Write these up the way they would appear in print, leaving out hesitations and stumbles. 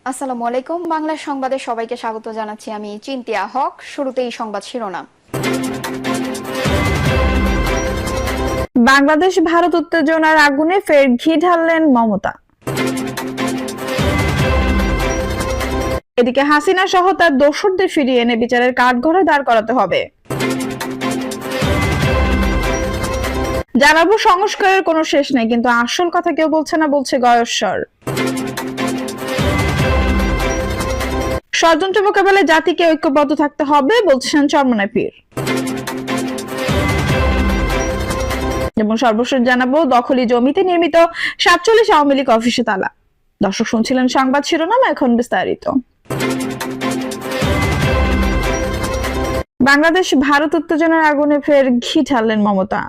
আসসালামু আলাইকুম। বাংলা সংবাদে সবাইকে স্বাগত জানাচ্ছি। আমি চিন্তিয়া হক। শুরুতেই সংবাদ শিরোনাম। বাংলাদেশ ভারত উত্তেজনার আগুনে ফের ঘি ঢাললেন মমতা। এদিকে হাসিনা সহ তার দোসরদের ফিরিয়ে এনে বিচারের কাঠগড়ায় দাঁড় করাতে হবে। জানাবো, সংস্কারের কোনো শেষ নেই, কিন্তু আসল কথা কেউ বলছে না, বলছে গয়েশ্বর। ষড়যন্ত্র মোকাবেলায় জাতিকে ঐক্যবদ্ধ থাকতে হবে বলছেন চরমনাই পীর। এবং সর্বশেষ জানাবো, দখলি জমিতে নির্মিত 47 আওয়ামী লীগ অফিসে তালা। দর্শক, শুনছিলেন সংবাদ শিরোনাম, এখন বিস্তারিত। বাংলাদেশ ভারত উত্তেজনার আগুনে ফের ঘি ঢাললেন মমতা।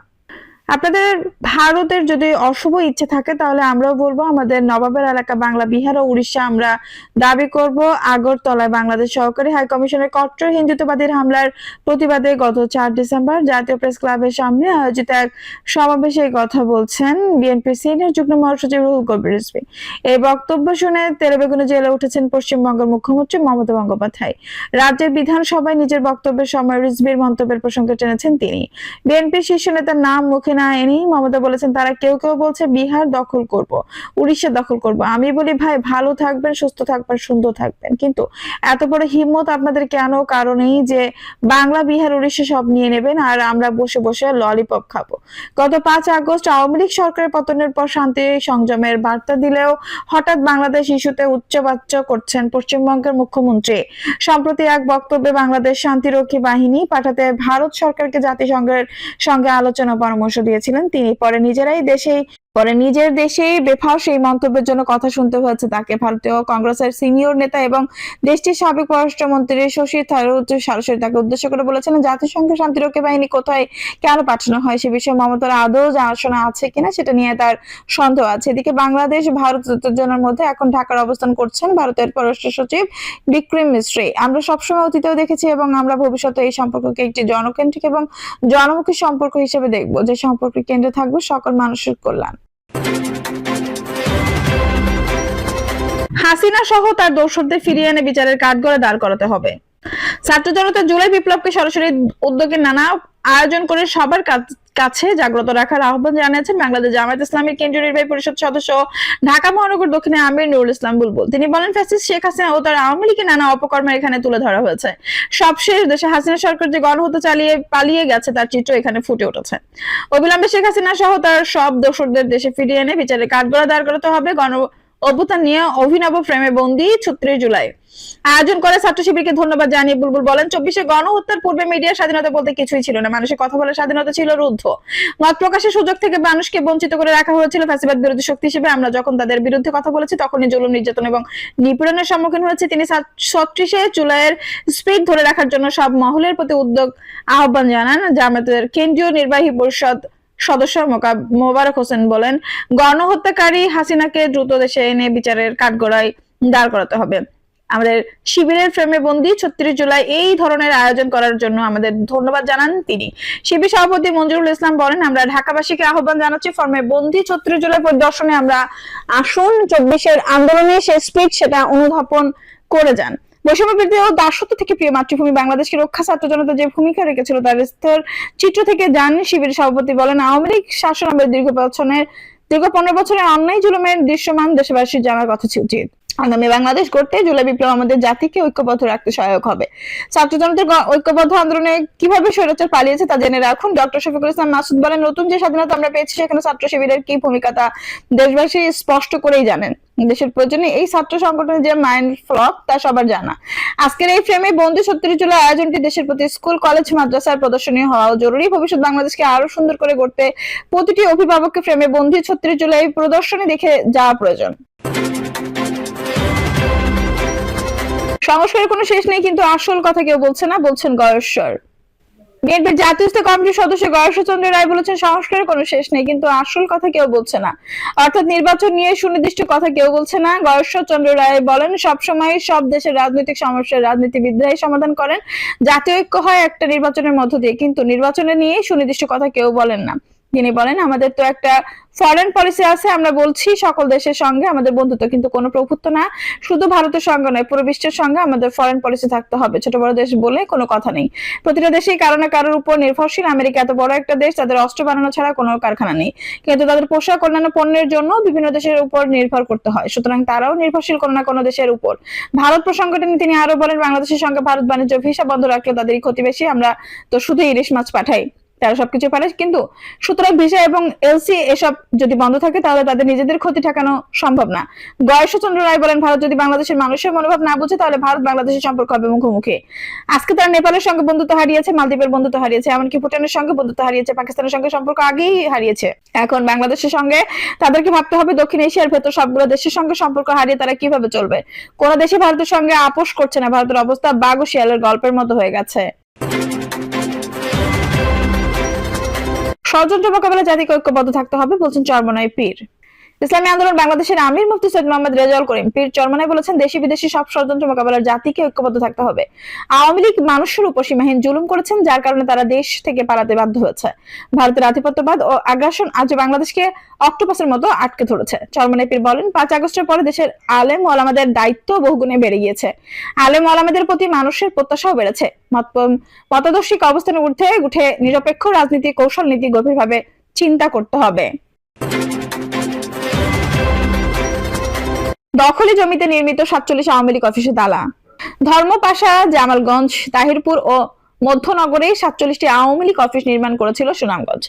আপনাদের ভারতের যদি অশুভ ইচ্ছে থাকে তাহলে আমরাও বলবো, আমাদের নবাবের এলাকা বাংলা বিহার ও উড়িষ্যা আমরা দাবি করব। আগরতলায় বাংলাদেশ সহকারী হাই কমিশনের কট্টর হিন্দুত্ববাদীর হামলার প্রতিবাদে গত 4 ডিসেম্বর জাতীয় প্রেস ক্লাবের সামনে আয়োজিত এক সমাবেশে এই কথা বলছেন বিএনপির সিনিয়র যুগ্ম মহাসচিব রুহুল কবির রিজভী। এই বক্তব্য শুনে তেলেবেগুনে জেলে উঠেছেন পশ্চিমবঙ্গের মুখ্যমন্ত্রী মমতা বন্দ্যোপাধ্যায়। রাজ্যের বিধানসভায় নিজের বক্তব্যের সময় রিজভীর মন্তব্যের প্রসঙ্গে টেনেছেন তিনি। বিএনপির শীর্ষ নেতার নাম মুখে না এনেই মমতা বলেছেন, তারা কেউ কেউ বলছে বিহার দখল করব, উড়িষ্যা দখল করব। আমি বলি, ভাই, ভালো থাকবেন, সুস্থ থাকবেন, সুন্দর থাকবেন, কিন্তু এত বড় হিম্মত আপনাদের কেন? কারণেই যে বাংলা বিহার উড়িষ্যা সব নিয়ে নেবেন আর আমরা বসে বসে ললিপপ খাবো। গত 5 আগস্ট আওয়ামী লীগ সরকারের পতনের পর শান্তি সংযমের বার্তা দিলেও হঠাৎ বাংলাদেশ ইস্যুতে উচ্চবাচ্য করছেন পশ্চিমবঙ্গের মুখ্যমন্ত্রী। সম্প্রতি এক বক্তব্যে বাংলাদেশ শান্তিরক্ষী বাহিনী পাঠাতে ভারত সরকারকে জাতিসংঘের সঙ্গে আলোচনা পরামর্শ দিয়েছিলেন তিনি। পরে নিজের দেশেই বেফাঁস এই মন্তব্যের জন্য কথা শুনতে হয়েছে তাকে। ভারতীয় কংগ্রেসের সিনিয়র নেতা এবং দেশটির সাবেক পররাষ্ট্রমন্ত্রী শশী থারুর সরাসরি তাকে উদ্দেশ্য করে বলেছিলেন, জাতিসংঘের শান্তিরক্ষী বাহিনী কোথায় কেন পাঠানো হয় সে বিষয়ে মমতার আদৌ জানাশোনা আছে কিনা সেটা নিয়ে তার সন্দেহ আছে। এদিকে বাংলাদেশ ভারত উত্তেজনার মধ্যে এখন ঢাকার অবস্থান করছেন ভারতের পররাষ্ট্র সচিব বিক্রম মিশ্রি। আমরা সবসময় অতীতেও দেখেছি এবং আমরা ভবিষ্যতে এই সম্পর্ককে একটি জনকেন্দ্রিক এবং জনমুখী সম্পর্ক হিসেবে দেখব, যে সম্পর্কের কেন্দ্রে থাকবে সকল মানুষের কল্যাণ। হাসিনা সহ তার দোসরদের ফিরিয়ে এনে বিচারের কাঠগড়ায় দাঁড় করাতে হবে। ছাত্র জনতা জুলাই বিপ্লবকে সরাসরি উদ্যোগে নানা আয়োজন করে সবার কাছে জাগ্রত রাখার আহ্বান জানিয়েছেন বাংলাদেশ জামায়াত ইসলামীর কেন্দ্রীয় নির্বাহী পরিষদ সদস্য ঢাকা মহানগর দক্ষিণের আমির নুরুল ইসলাম বুলবুল। তিনি বলেন, ফ্যাসিস্ট শেখ হাসিনা ও তার আওয়ামী লীগের নানা অপকর্ম এখানে তুলে ধরা হয়েছে। সবশেষ দেশে হাসিনা সরকার যে গণহত্যা চালিয়ে পালিয়ে গেছে তার চিত্র এখানে ফুটে উঠেছে। অবিলম্বে শেখ হাসিনা সহ তার সব দোসরদের দেশে ফিরিয়ে এনে বিচারের কাঠগড়ায় দাঁড় করাতে হবে। অভ্যুত্থান নিয়ে অভিনব ফ্রেমে বন্দি 36 জুলাই আয়োজন করে ছাত্র শিবিরকে ধন্যবাদ জানিয়ে বুলবুল বলেন, 24 গণহত্যার পূর্বে মিডিয়ার স্বাধীনতা বলতে কিছুই ছিল না। মানুষের কথা বলার স্বাধীনতা ছিল রুদ্ধ। মত প্রকাশের সুযোগ থেকে মানুষকে বঞ্চিত করে রাখা হয়েছিল ফ্যাসিবাদ বিরোধী শক্তি হিসেবে। আমরা যখন তাদের বিরুদ্ধে কথা বলেছি তখনই জুলুম, নির্যাতন এবং নিপীড়নের সম্মুখীন হয়েছে। তিনি 36 জুলাইয়ের স্পিড ধরে রাখার জন্য সব মহলের প্রতি উদ্যোগ আহ্বান জানান। জামায়াতের কেন্দ্রীয় নির্বাহী পরিষদ সদস্য মোবারক হোসেন বলেন, গণহত্যাকারী হাসিনাকে দ্রুত দেশে এনে বিচারের কাঠগড়ায় দাঁড় করাতে হবে। আমাদের শিবিরের ফ্রেমে বন্দি 36 জুলাই এই ধরনের আয়োজন করার জন্য আমাদের ধন্যবাদ জানান তিনি। শিবির সভাপতি মঞ্জুরুল ইসলাম বলেন, আমরা ঢাকাবাসীকে আহ্বান জানাচ্ছি, ফর্মে বন্দি 36 জুলাই পরিদর্শনে আমরা আসুন, 24 আন্দোলনে সে স্পিড সেটা অনুধাবন করে যান। বৈষম্যবিরোধী ও দাসত্ব থেকে প্রিয় মাতৃভূমি বাংলাদেশকে রক্ষা ছাত্র জনতা যে ভূমিকা রেখেছিল তার স্তর চিত্র থেকে যান। শিবির সভাপতি বলেন, আওয়ামী লীগ শাসনামলের দীর্ঘ 15 বছরের অন্যায় জুলুমের দৃশ্যমান দেশবাসীর জানার কথা উচিত। আগামী বাংলাদেশ গড়তে জুলাই বিপ্লব আমাদের জাতিকে ঐক্যবদ্ধ রাখতে সহায়ক হবে। ছাত্র জনতার ঐক্যবদ্ধ আন্দোলনে কিভাবে স্বৈরাচার পালিয়েছে তা জেনে রাখুন। ডক্টর শফিকুল ইসলাম মাসুদ বলেন, নতুন যে স্বাধীনতা আমরা পেয়েছি সেখানে ছাত্র শিবিরের কি ভূমিকা তা দেশবাসী স্পষ্ট করেই জানেন। দেশের প্রয়োজনে এই ছাত্র সংগঠনের যে মাইন্ড ফ্লক তা সবার জানা। আজকের এই ফ্রেমে বন্দি 36 জুলাই আয়োজনটি দেশের প্রতি স্কুল, কলেজ, মাদ্রাসার প্রদর্শনী হওয়া জরুরি। ভবিষ্যৎ বাংলাদেশকে আরো সুন্দর করে গড়তে প্রতিটি অভিভাবককে ফ্রেমে বন্দি 36 জুলাই প্রদর্শনী দেখে যাওয়া প্রয়োজন। সংস্কারের কোনো শেষ নেই, কিন্তু আসল কথা কেউ বলছে না, বলছেন গয়েশ্বর। বিএনপির জাতীয় স্থায়ী কমিটির সদস্য গয়েশ্বর চন্দ্র রায় বলেছেন, সংস্কারের কোনো শেষ নেই, কিন্তু আসল কথা কেউ বলছে না। অর্থাৎ নির্বাচন নিয়ে সুনির্দিষ্ট কথা কেউ বলছে না। গয়েশ্বর চন্দ্র রায় বলেন, সবসময় সব দেশের রাজনৈতিক সমস্যার রাজনীতিবিদরাই সমাধান করেন। জাতীয় ঐক্য হয় একটা নির্বাচনের মধ্য দিয়ে, কিন্তু নির্বাচনে নিয়ে সুনির্দিষ্ট কথা কেউ বলেন না। তিনি বলেন, আমাদের তো একটা ফরেন পলিসি আছে, আমরা বলছি সকল দেশের সঙ্গে আমাদের বন্ধুত্ব, কিন্তু কোনো প্রভুত্ব না। শুধু ভারতের সঙ্গে নয়, পুরো বিশ্বের সঙ্গে আমাদের ফরেন পলিসি থাকতে হবে। ছোট বড় দেশ বলে কোনো কথা নেই। প্রতিটা দেশেই কারো না কারোর উপর নির্ভরশীল। আমেরিকা এত বড় একটা দেশ, তাদের অস্ত্র বানানো ছাড়া কোনো কারখানা নেই, কিন্তু তাদের পোশাক অন্যান্য পণ্যের জন্য বিভিন্ন দেশের উপর নির্ভর করতে হয়। সুতরাং তারাও নির্ভরশীল কোনো না কোনো দেশের উপর। ভারত প্রসঙ্গটি তিনি আরো বলেন, বাংলাদেশের সঙ্গে ভারত বাণিজ্য ভিসা বন্ধ রাখলে তাদেরই ক্ষতি বেশি। আমরা তো শুধু ইলিশ মাছ পাঠাই, তারা সবকিছু পারে, কিন্তু সুতরাং ভিসা এবং এলসি এসব যদি বন্ধ থাকে তাহলে তাদের নিজেদের ক্ষতি ঠেকানো সম্ভব না। গয়েশ্বরচন্দ্র রায় বলেন, ভারত যদি বাংলাদেশের মানুষের মনোভাব না বুঝে তাহলে ভারত বাংলাদেশের সম্পর্ক হবে মুখোমুখি। আজকে তারা নেপালের সঙ্গে বন্ধুত্ব হারিয়েছে, মালদ্বীপের বন্ধুত্ব হারিয়েছে, এমনকি ভুটানের সঙ্গে বন্ধুত্ব হারিয়েছে, পাকিস্তানের সঙ্গে সম্পর্ক আগেই হারিয়েছে। এখন বাংলাদেশের সঙ্গে তাদেরকে ভাবতে হবে দক্ষিণ এশিয়ার ভেতর সবগুলো দেশের সঙ্গে সম্পর্ক হারিয়ে তারা কিভাবে চলবে। কোন দেশে ভারতের সঙ্গে আপোষ করছে না। ভারতের অবস্থা বাঘ ও শিয়ালের গল্পের মতো হয়ে গেছে। ষড়যন্ত্র মোকাবেলায় জাতিকে ঐক্যবদ্ধ থাকতে হবে বলছেন চরমনাই পীর। ইসলামী আন্দোলন বাংলাদেশের আমির মুফতি সৈয়দ মোহাম্মদ রেজাউল করিম পীর চরমনাই বলেছেন, দেশি বিদেশি সব ষড়যন্ত্র মোকাবেলার জাতিকে ঐক্যবদ্ধ থাকতে হবে। আওয়ামী লীগ মানুষের উপর সীমাহীন জুলুম করেছেন, যার কারণে তারা দেশ থেকে পালাতে বাধ্য হয়েছে। ভারতের আধিপত্যবাদ ও আগ্রাসন আজ বাংলাদেশকে অক্টোপাসের মতো আটকে ধরেছে। চরমনাই পীর বলেন, ৫ আগস্টের পরে দেশের আলেম ওলামাদের দায়িত্ব বহুগুণে বেড়ে গিয়েছে। আলেম ওলামাদের প্রতি মানুষের প্রত্যাশাও বেড়েছে। মতাদর্শিক অবস্থানের ঊর্ধ্বে উঠে নিরপেক্ষ রাজনীতি, কৌশল নীতি গভীরভাবে চিন্তা করতে হবে। দখলি জমিতে নির্মিত ৪৭ আওয়ামী লীগ অফিসে তালা। ধর্মপাশা, জামালগঞ্জ, তাহিরপুর ও মধ্যনগরে ৪৭টি আওয়ামী লীগ অফিস নির্মাণ করেছিল সুনামগঞ্জ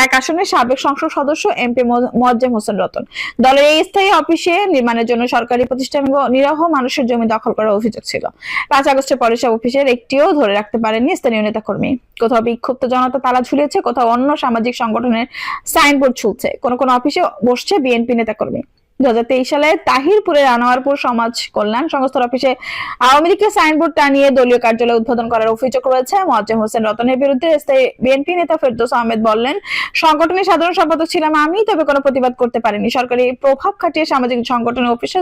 এক আসনের সাবেক সংসদ সদস্য এমপি মোয়াজ্জেম হোসেন রতন। দলের এই স্থায়ী অফিসে নির্মাণের জন্য সরকারি প্রতিষ্ঠান ও নিরীহ মানুষের জমি দখল করার অভিযোগ ছিল। ৫ আগস্টের পরে সব অফিসের একটিও ধরে রাখতে পারেননি স্থানীয় নেতাকর্মী। কোথাও বিক্ষুব্ধ জনতা তালা ঝুলিয়েছে, কোথাও অন্য সামাজিক সংগঠনের সাইনবোর্ড ঝুলছে, কোন অফিসে বসছে বিএনপি নেতাকর্মী। 2023 সালে তাহিরপুরের আনোয়ারপুর সমাজ কল্যাণ সংস্থার অফিসে আওয়ামী লীগের সাইনবোর্ড টানিয়ে দলীয় কার্যালয় উদ্বোধন করার অভিযোগ রয়েছে মোয়াজ্জেম হোসেন রতনের বিরুদ্ধে। স্থায়ী বিএনপি নেতা ফেরদৌস আহমেদ বললেন, সংগঠনের সাধারণ সম্পাদক ছিলাম আমি, তবে কোনো প্রতিবাদ করতে পারিনি। সরকারি প্রভাব খাটিয়ে সামাজিক সংগঠনের অফিসে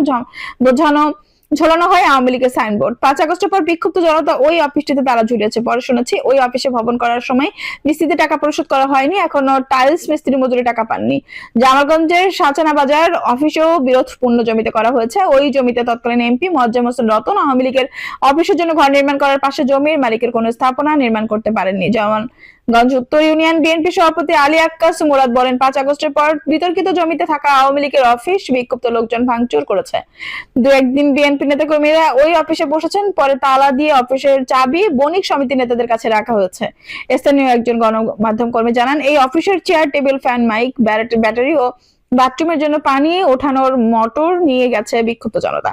ঝোলানো হয় আওয়ামী লীগের সাইনবোর্ড। ৫ আগস্টের পর বিক্ষুব্ধ জনতা ওই অফিসটিতে তালা ঝুলিয়েছে। পরে শুনেছি ওই অফিসে ভবন করার সময় মিস্ত্রিদের টাকা পরিশোধ করা হয়নি, এখনো টাইলস মিস্ত্রি মজুরি টাকা পাননি। জামালগঞ্জের সাচানা বাজার অফিসেও বিরোধপূর্ণ জমিতে করা হয়েছে। ওই জমিতে তৎকালীন এমপি মোয়াজ্জেম হোসেন রতন আওয়ামী লীগের অফিসের জন্য ঘর নির্মাণ করার পাশে জমির মালিকের কোনো স্থাপনা নির্মাণ করতে পারেননি। জামালগঞ্জ উত্তর ইউনিয়ন বিএনপি সভাপতি আলী আক্কাস মুরাদ বলেন, ৫ আগস্টের পর বিতর্কিত জমিতে থাকা আওয়ামী লীগের অফিস বিক্ষুব্ধ লোকজন ভাঙচুর করেছে। দু একদিন বিএনপি নেতাকর্মীরা ওই অফিসে বসেছেন, পরে তালা দিয়ে অফিসের চাবি বণিক সমিতি নেতাদের কাছে রাখা হয়েছে। স্থানীয় একজন গণমাধ্যম কর্মী জানান, এই অফিসের chair, table, fan, mic, battery ও বাথরুমের জন্য পানি ওঠানোর মোটর নিয়ে গেছে বিক্ষুব্ধ জনতা।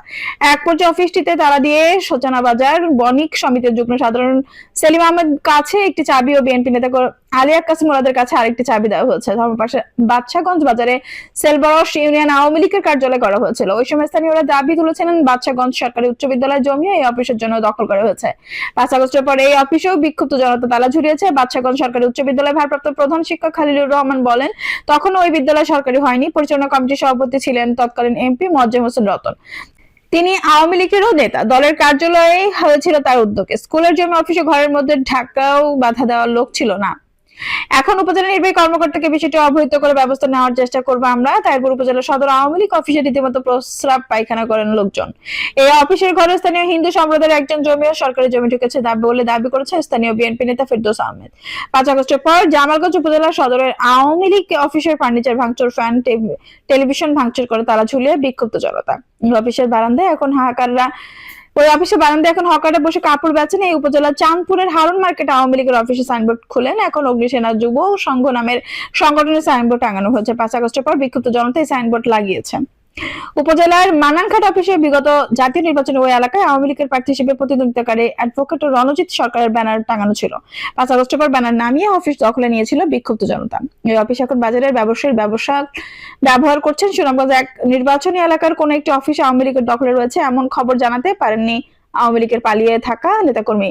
এক পর্যায়ে অফিসটিতে তালা দিয়ে সোচানা বাজার বণিক সমিতির যুগ্ম সাধারণ সেলিম আহমেদ কাছে একটি চাবি ও বিএনপি নেতা আলী আক্কাস মুরাদের কাছে আরেকটি চাবি দেওয়া হয়েছে। ধর্মপাশা বাদশাগঞ্জ বাজারে সেলবরস ইউনিয়ন আওয়ামী লীগের কার্যালয় করা হয়েছিল। ওই সময় স্থানীয়রা দাবি তুলেছিলেন, বাদশাগঞ্জ সরকারি উচ্চ বিদ্যালয় জমি এই অফিসের জন্য দখল করা হয়েছে। ৫ আগস্টের পরে এই অফিসেও বিক্ষুব্ধ জনতা তালা ঝুলিয়েছে। বাদশাগঞ্জ সরকারি উচ্চ বিদ্যালয়ের ভারপ্রাপ্ত প্রধান শিক্ষক খালিলুর রহমান বলেন, তখন ওই বিদ্যালয় সরকারি হয়নি। পরিচালনা কমিটির সভাপতি ছিলেন তৎকালীন এমপি মোয়াজ্জেম হোসেন রতন। তিনি আওয়ামী লীগেরও নেতা। দলের কার্যালয়ে হয়েছিল তার উদ্যোগে। স্কুলের জমি অফিসে ঘরের মধ্যে ঢাকাও বাধা দেওয়ার লোক ছিল না। এখন উপজেলা নির্বাহী কর্মকর্তাকে বিষয়টি অবহিত করে ব্যবস্থা নেওয়ার চেষ্টা করবো আমরা। তারপর উপজেলা সদর আওয়ামী লীগ অফিসে রীতিমতো প্রস্রাব পায়খানা করেন লোকজন। এই অফিসের ঘরে স্থানীয় হিন্দু সম্প্রদায়ের একজন জমি ও সরকারি জমি ঢুকেছে বলে দাবি করেছে স্থানীয় বিএনপি নেতা ফেরদৌস আহমেদ। ৫ আগস্টের পর জামালগঞ্জ উপজেলা সদরের আওয়ামী লীগ অফিসের ফার্নিচার ভাঙচুর, ফ্যান, টেলিভিশন ভাঙচুর করে তালা ঝুলিয়ে বিক্ষুব্ধ জনতা। অফিসের বারান্দায় এখন হকাররা বসে কাপড় বেচেন। এই উপজেলার চাঁদপুরের হারুন মার্কেট আওয়ামী লীগের অফিসে সাইনবোর্ড খুলেন। এখন অগ্নিসেনা যুব সংঘ নামের সংগঠনের সাইনবোর্ড টাঙানো হয়েছে। ৫ আগস্টের পর বিক্ষুব্ধ জনতা এই সাইনবোর্ড লাগিয়েছে। উপজেলার মানানঘাট অফিসে বিগত জাতীয় নির্বাচনে ওই এলাকায় আওয়ামী লীগের প্রার্থী হিসেবে প্রতিদ্বন্দ্বিতাকারী অ্যাডভোকেট রণজিৎ সরকারের ব্যানার টাঙানো ছিল। ৫ আগস্টের পর ব্যানার নামিয়ে অফিস দখলে নিয়েছিল বিক্ষুব্ধ জনতা। এই অফিস এখন বাজারের ব্যবহার করছেন। সুনামগঞ্জ এক নির্বাচনী এলাকার কোন একটি অফিস আওয়ামী লীগের দখলে রয়েছে এমন খবর জানাতে পারেননি আওয়ামী লীগের পালিয়ে থাকা নেতাকর্মী।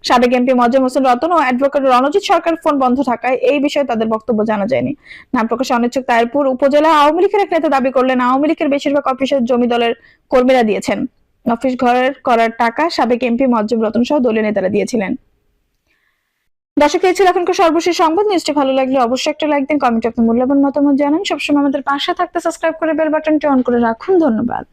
সাবেক এমপি মোয়াজ্জেম হোসেন রতন ও অ্যাডভোকেট রণজিৎ সরকার ফোন বন্ধ থাকায় এই বিষয়ে তাদের বক্তব্য জানা যায়নি। নাম প্রকাশে অনিচ্ছুক তাহিরপুর উপজেলা আওয়ামী লীগের এক নেতা দাবি করলেন, আওয়ামী লীগের বেশিরভাগ অফিসের জমি দলের কর্মীরা দিয়েছেন। অফিস ঘরের করার টাকা সাবেক এমপি মোয়াজ্জেম রতন সহ দলীয় নেতারা দিয়েছিলেন। দর্শক, এই ছিল এখনকার সর্বশেষ সংবাদ। নিউজটি ভালো লাগলে অবশ্যই একটা লাইক দিন, কমেন্টে আপনার মূল্যবান মতামত জানান। সবসময় আমাদের পাশে থাকতে সাবস্ক্রাইব করে বেল বাটনটি অন করে রাখুন। ধন্যবাদ।